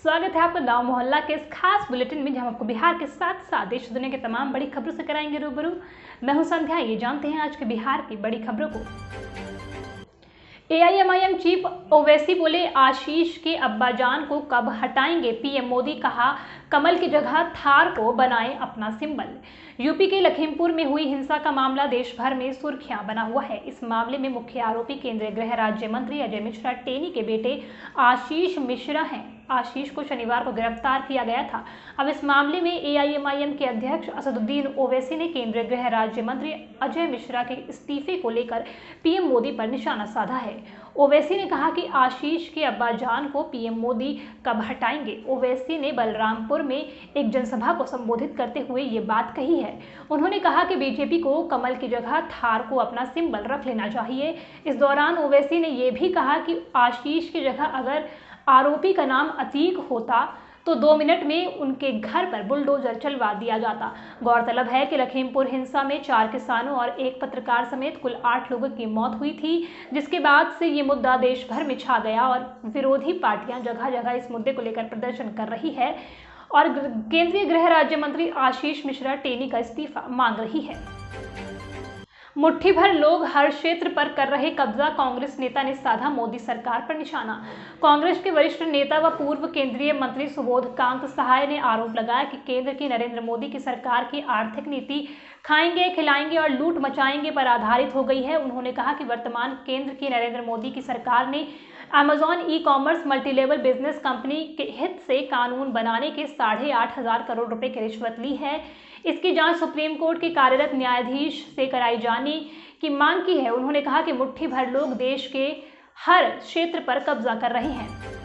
स्वागत है आपका गांव मोहल्ला के इस खास बुलेटिन में, जहां आपको बिहार के साथ साथ देश दुनिया के तमाम बड़ी खबरों से कराएंगे रूबरू। मैं हूं संध्या। ये जानते हैं आज के बिहार की बड़ी खबरों को। एआईएमआईएम चीफ ओवैसी बोले, आशीष के अब्बाजान को कब हटाएंगे पीएम मोदी। कहा, कमल की जगह थार को बनाएं अपना सिंबल। यूपी के लखीमपुर में हुई हिंसा का मामला देश भर में सुर्खियां बना हुआ है। इस मामले में मुख्य आरोपी केंद्रीय गृह राज्य मंत्री अजय मिश्रा टेनी के बेटे आशीष मिश्रा हैं। आशीष को शनिवार को गिरफ्तार किया गया था। अब इस मामले में एआईएमआईएम के अध्यक्ष असदुद्दीन ओवैसी ने केंद्रीय गृह राज्य मंत्री अजय मिश्रा के इस्तीफे को लेकर पीएम मोदी पर निशाना साधा है। ओवैसी ने कहा कि आशीष के अब्बाजान को पीएम मोदी कब हटाएंगे। ओवैसी ने बलरामपुर में एक जनसभा को संबोधित करते हुए ये बात कही है। उन्होंने कहा कि बीजेपी को कमल की जगह थार को अपना सिंबल रख लेना चाहिए। इस दौरान ओवैसी ने यह भी कहा कि आशीष की जगह अगर आरोपी का नाम अतीक होता तो 2 मिनट में उनके घर पर बुलडोजर चलवा दिया जाता। गौरतलब है कि लखीमपुर हिंसा में 4 किसानों और एक पत्रकार समेत कुल 8 लोगों की मौत हुई थी, जिसके बाद से ये मुद्दा देश भर में छा गया और विरोधी पार्टियां जगह जगह इस मुद्दे को लेकर प्रदर्शन कर रही है और केंद्रीय गृह राज्य मंत्री आशीष मिश्रा टेनी का इस्तीफा मांग रही है। मुट्ठी भर लोग हर क्षेत्र पर कर रहे कब्जा, कांग्रेस नेता ने साधा मोदी सरकार पर निशाना। कांग्रेस के वरिष्ठ नेता व पूर्व केंद्रीय मंत्री सुबोध कांत सहाय ने आरोप लगाया कि केंद्र की नरेंद्र मोदी की सरकार की आर्थिक नीति खाएंगे, खिलाएंगे और लूट मचाएंगे पर आधारित हो गई है। उन्होंने कहा कि वर्तमान केंद्र की नरेंद्र मोदी की सरकार ने Amazon ecommerce multilevel business company के हित से कानून बनाने के 8,500 करोड़ रुपए की रिश्वत ली है। इसकी जांच सुप्रीम कोर्ट के कार्यरत न्यायाधीश से कराई जाने की मांग की है। उन्होंने कहा कि मुट्ठी भर लोग देश के हर क्षेत्र पर कब्जा कर रहे हैं।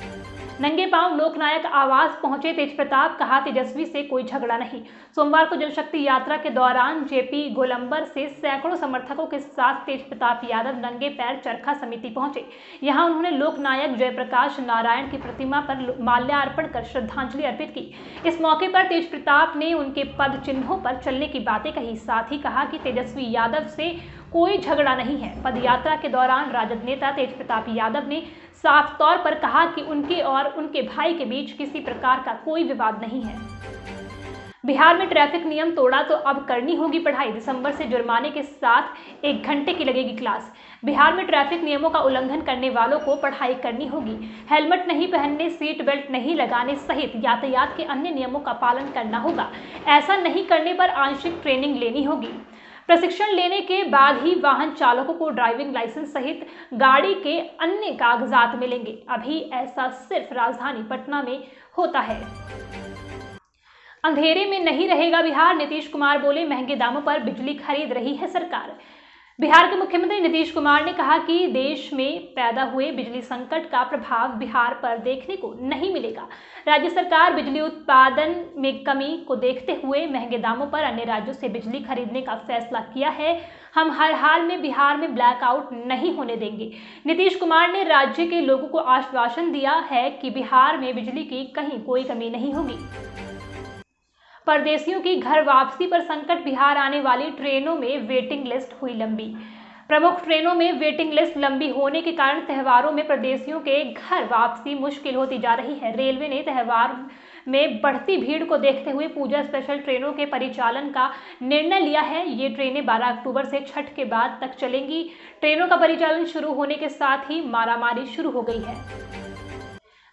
नंगे पांव लोकनायक आवास पहुंचे तेजप्रताप, कहा तेजस्वी से कोई झगड़ा नहीं। सोमवार को जनशक्ति यात्रा के दौरान जेपी गोलंबर से सैकड़ों समर्थकों के साथ तेजप्रताप यादव नंगे पैर चरखा समिति पहुंचे। यहां उन्होंने लोकनायक जयप्रकाश नारायण की प्रतिमा पर माल्यार्पण कर श्रद्धांजलि अर्पित की। इस मौके पर तेजप्रताप ने उनके पद चिन्हों पर चलने की बातें कही। साथ ही कहा कि तेजस्वी यादव से कोई झगड़ा नहीं है। पदयात्रा के दौरान राजद नेता तेजप्रताप यादव ने साफ तौर पर कहा कि उनके और उनके भाई के बीच किसी प्रकार का कोई विवाद नहीं है। बिहार में ट्रैफिक नियम तोड़ा तो अब करनी होगी पढ़ाई। दिसंबर से जुर्माने के साथ 1 घंटे की लगेगी क्लास। बिहार में ट्रैफिक नियमों का उल्लंघन करने वालों को पढ़ाई करनी होगी। हेलमेट नहीं पहनने, सीट बेल्ट नहीं लगाने सहित यातायात के अन्य नियमों का पालन करना होगा। ऐसा नहीं करने पर आंशिक ट्रेनिंग लेनी होगी। प्रशिक्षण लेने के बाद ही वाहन चालकों को ड्राइविंग लाइसेंस सहित गाड़ी के अन्य कागजात मिलेंगे। अभी ऐसा सिर्फ राजधानी पटना में होता है। अंधेरे में नहीं रहेगा बिहार, नीतीश कुमार बोले, महंगे दामों पर बिजली खरीद रही है सरकार। बिहार के मुख्यमंत्री नीतीश कुमार ने कहा कि देश में पैदा हुए बिजली संकट का प्रभाव बिहार पर देखने को नहीं मिलेगा। राज्य सरकार बिजली उत्पादन में कमी को देखते हुए महंगे दामों पर अन्य राज्यों से बिजली खरीदने का फैसला किया है। हम हर हाल में बिहार में ब्लैकआउट नहीं होने देंगे। नीतीश कुमार ने राज्य के लोगों को आश्वासन दिया है कि बिहार में बिजली की कहीं कोई कमी नहीं होगी। परदेशियों की घर वापसी पर संकट, बिहार आने वाली ट्रेनों में वेटिंग लिस्ट हुई लंबी। प्रमुख ट्रेनों में वेटिंग लिस्ट लंबी होने के कारण त्योहारों में परदेशियों के घर वापसी मुश्किल होती जा रही है। रेलवे ने त्योहार में बढ़ती भीड़ को देखते हुए पूजा स्पेशल ट्रेनों के परिचालन का निर्णय लिया है। ये ट्रेनें 12 अक्टूबर से छठ के बाद तक चलेंगी। ट्रेनों का परिचालन शुरू होने के साथ ही मारामारी शुरू हो गई है।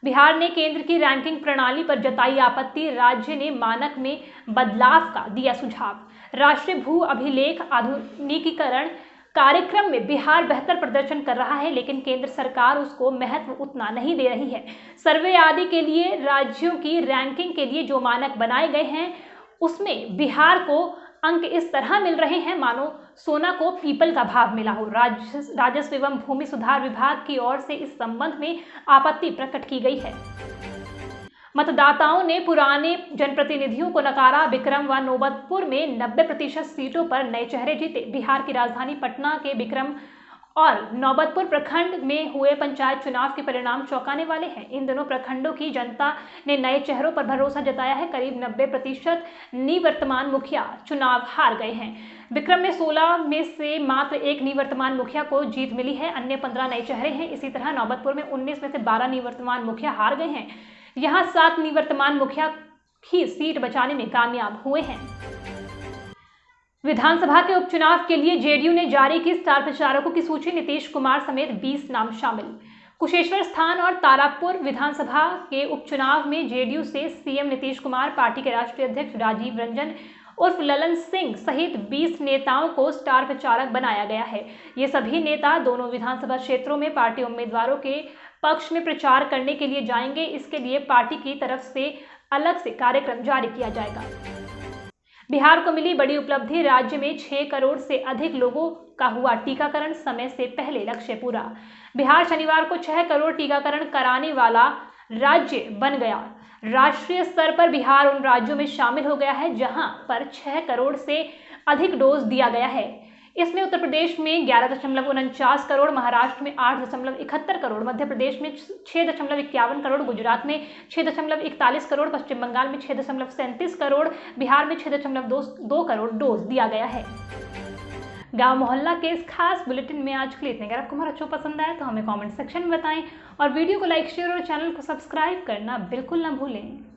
बिहार ने केंद्र की रैंकिंग प्रणाली पर जताई आपत्ति, राज्य ने मानक में बदलाव का दिया सुझाव। राष्ट्रीय भू अभिलेख आधुनिकीकरण कार्यक्रम में बिहार बेहतर प्रदर्शन कर रहा है, लेकिन केंद्र सरकार उसको महत्व उतना नहीं दे रही है। सर्वे आदि के लिए राज्यों की रैंकिंग के लिए जो मानक बनाए गए हैं उसमें बिहार को अंक इस तरह मिल रहे हैं मानो सोना को पीपल का भाव मिला हो। राजस्व एवं भूमि सुधार विभाग की ओर से इस संबंध में आपत्ति प्रकट की गई है। मतदाताओं ने पुराने जनप्रतिनिधियों को नकारा। विक्रम व नौबतपुर में 90% सीटों पर नए चेहरे जीते। बिहार की राजधानी पटना के विक्रम और नौबतपुर प्रखंड में हुए पंचायत चुनाव के परिणाम चौंकाने वाले हैं। इन दोनों प्रखंडों की जनता ने नए चेहरों पर भरोसा जताया है। करीब 90% निवर्तमान मुखिया चुनाव हार गए हैं। विक्रम में 16 में से मात्र 1 निवर्तमान मुखिया को जीत मिली है, अन्य 15 नए चेहरे हैं। इसी तरह नौबतपुर में 19 में से 12 निवर्तमान मुखिया हार गए हैं। यहां 7 निवर्तमान मुखिया ही सीट बचाने में कामयाब हुए हैं। विधानसभा के उपचुनाव के लिए जेडीयू ने जारी की स्टार प्रचारकों की सूची। नीतीश कुमार समेत 20 नाम शामिल। कुशेश्वर स्थान और तारापुर विधानसभा के उपचुनाव में जेडीयू से सीएम नीतीश कुमार, पार्टी के राष्ट्रीय अध्यक्ष राजीव रंजन उर्फ ललन सिंह सहित 20 नेताओं को स्टार प्रचारक बनाया गया है। ये सभी नेता दोनों विधानसभा क्षेत्रों में पार्टी उम्मीदवारों के पक्ष में प्रचार करने के लिए जाएंगे। इसके लिए पार्टी की तरफ से अलग से कार्यक्रम जारी किया जाएगा। बिहार को मिली बड़ी उपलब्धि। राज्य में 6 करोड़ से अधिक लोगों का हुआ टीकाकरण, समय से पहले लक्ष्य पूरा। बिहार शनिवार को 6 करोड़ टीकाकरण कराने वाला राज्य बन गया। राष्ट्रीय स्तर पर बिहार उन राज्यों में शामिल हो गया है जहां पर 6 करोड़ से अधिक डोज दिया गया है। इसमें उत्तर प्रदेश में 11.49 करोड़, महाराष्ट्र में 8.71 करोड़, मध्य प्रदेश में 6.51 करोड़, गुजरात में 6.41 करोड़, पश्चिम बंगाल में 6.37 करोड़, बिहार में 6.2 करोड़ डोज दिया गया है। गांव मोहल्ला के इस खास बुलेटिन में आज के लिए इतने। अगर आपको हमारा शो पसंद आया तो हमें कमेंट सेक्शन में बताएं और वीडियो को लाइक, शेयर और चैनल को सब्सक्राइब करना बिल्कुल ना भूलें।